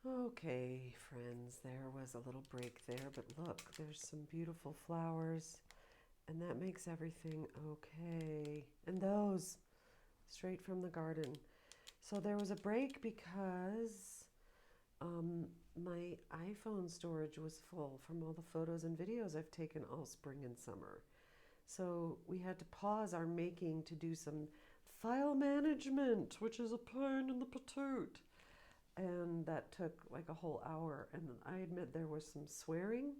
Okay, friends, there was a little break there, but look, there's some beautiful flowers, and that makes everything okay. And those, straight from the garden. So there was a break because my iPhone storage was full from all the photos and videos I've taken all spring and summer. So we had to pause our making to do some file management, which is a pain in the patoot. And that took like a whole hour. And I admit there was some swearing.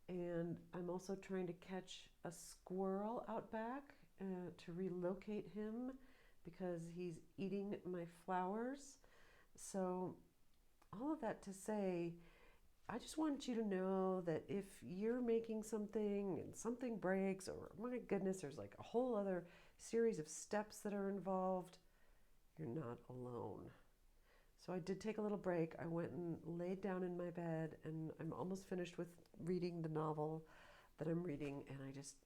And I'm also trying to catch a squirrel out back to relocate him because he's eating my flowers. So, all of that to say, I just want you to know that if you're making something and something breaks, or my goodness, there's like a whole other series of steps that are involved, you're not alone. So I did take a little break. I went and laid down in my bed, and I'm almost finished with reading the novel that I'm reading, and I just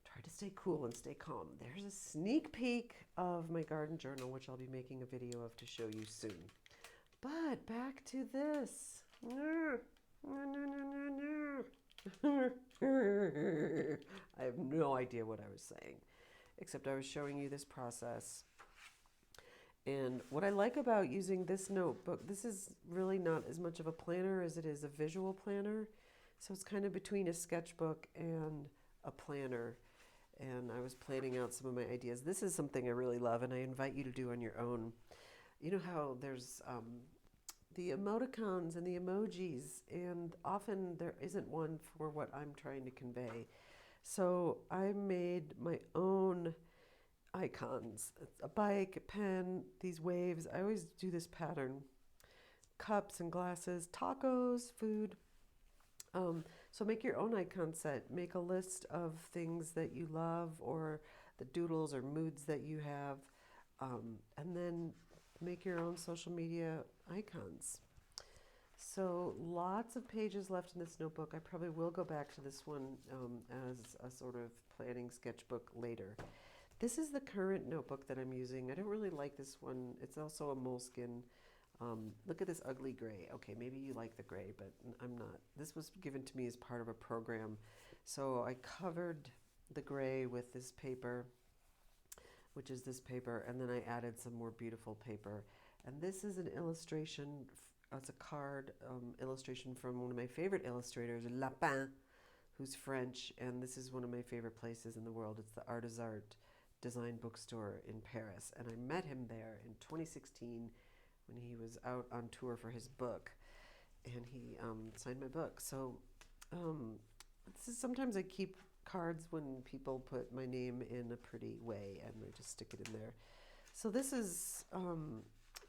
try to stay cool and stay calm. There's a sneak peek of my garden journal, which I'll be making a video of to show you soon. But back to this. I have no idea what I was saying, except I was showing you this process. And what I like about using this notebook, this is really not as much of a planner as it is a visual planner. So it's kind of between a sketchbook and a planner. And I was planning out some of my ideas. This is something I really love, and I invite you to do on your own. You know how there's the emoticons and the emojis, and often there isn't one for what I'm trying to convey. So I made my own icons. It's a bike, a pen, these waves. I always do this pattern. Cups and glasses, tacos, food. So make your own icon set. Make a list of things that you love or the doodles or moods that you have. And then make your own social media icons. So lots of pages left in this notebook. I probably will go back to this one as a sort of planning sketchbook later. This is the current notebook that I'm using. I don't really like this one. It's also a moleskin. Look at this ugly gray. Okay, maybe you like the gray, but I'm not. This was given to me as part of a program. So I covered the gray with this paper, which is this paper, and then I added some more beautiful paper. And this is an illustration, it's a card illustration from one of my favorite illustrators, Lapin, who's French, and this is one of my favorite places in the world. It's the Art is Art design bookstore in Paris. And I met him there in 2016 when he was out on tour for his book, and he signed my book. So sometimes I keep cards when people put my name in a pretty way, and I just stick it in there. So this is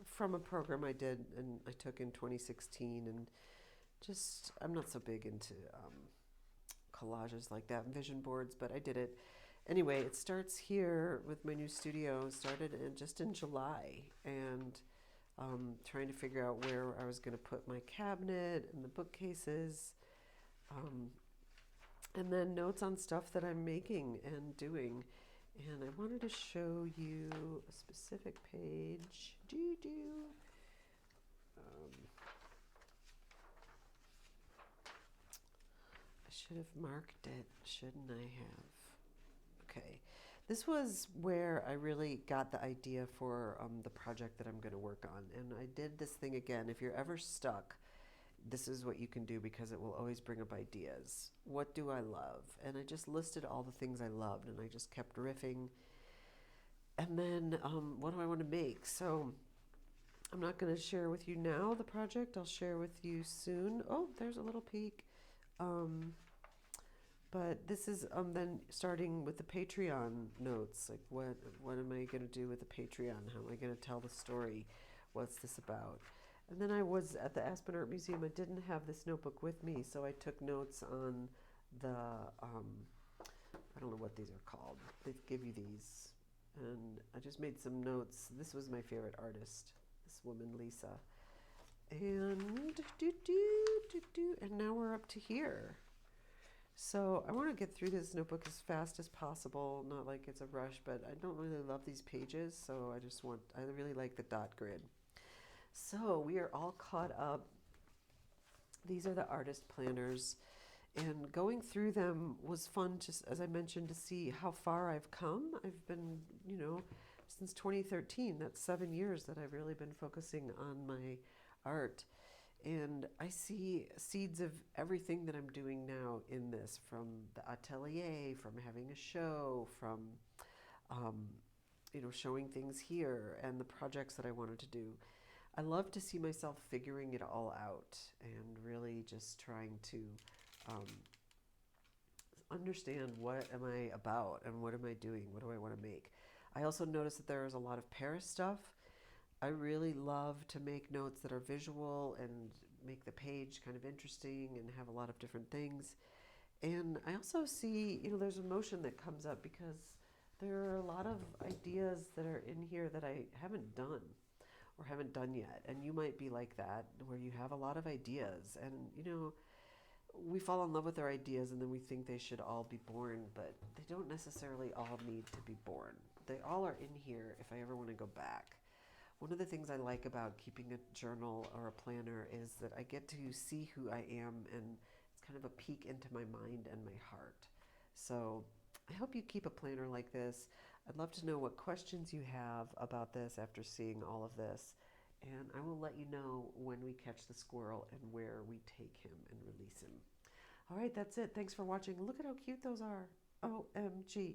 from a program I did and I took in 2016, and just I'm not so big into collages like that, vision boards, but I did it. Anyway, it starts here with my new studio. It started just in July, and trying to figure out where I was going to put my cabinet and the bookcases, and then notes on stuff that I'm making and doing. And I wanted to show you a specific page. I should have marked it, shouldn't I have? Okay. This was where I really got the idea for the project that I'm going to work on. And I did this thing again. If you're ever stuck, this is what you can do because it will always bring up ideas. What do I love? And I just listed all the things I loved, and I just kept riffing. And then what do I want to make? So I'm not going to share with you now the project. I'll share with you soon. Oh, there's a little peek. But this is then starting with the Patreon notes. Like, what am I going to do with the Patreon? How am I going to tell the story? What's this about? And then I was at the Aspen Art Museum. I didn't have this notebook with me, so I took notes on the, I don't know what these are called. They give you these. And I just made some notes. This was my favorite artist, this woman, Lisa. And and now we're up to here. So I want to get through this notebook as fast as possible, not like it's a rush, but I don't really love these pages, so I really like the dot grid. So we are all caught up. These are the artist planners, and going through them was fun, just as I mentioned, to see how far I've come. I've been, since 2013, that's 7 years that I've really been focusing on my art. And I see seeds of everything that I'm doing now in this, from the atelier, from having a show, from um, showing things here, and the projects that I wanted to do. I love to see myself figuring it all out and really just trying to um, understand what am I about and what am I doing? What do I want to make? I also noticed that there is a lot of Paris stuff. I really love to make notes that are visual and make the page kind of interesting and have a lot of different things. And I also see, there's emotion that comes up because there are a lot of ideas that are in here that I haven't done or haven't done yet. And you might be like that, where you have a lot of ideas. And, we fall in love with our ideas and then we think they should all be born, but they don't necessarily all need to be born. They all are in here if I ever want to go back. One of the things I like about keeping a journal or a planner is that I get to see who I am, and it's kind of a peek into my mind and my heart. So I hope you keep a planner like this. I'd love to know what questions you have about this after seeing all of this. And I will let you know when we catch the squirrel and where we take him and release him. All right, that's it. Thanks for watching. Look at how cute those are. OMG.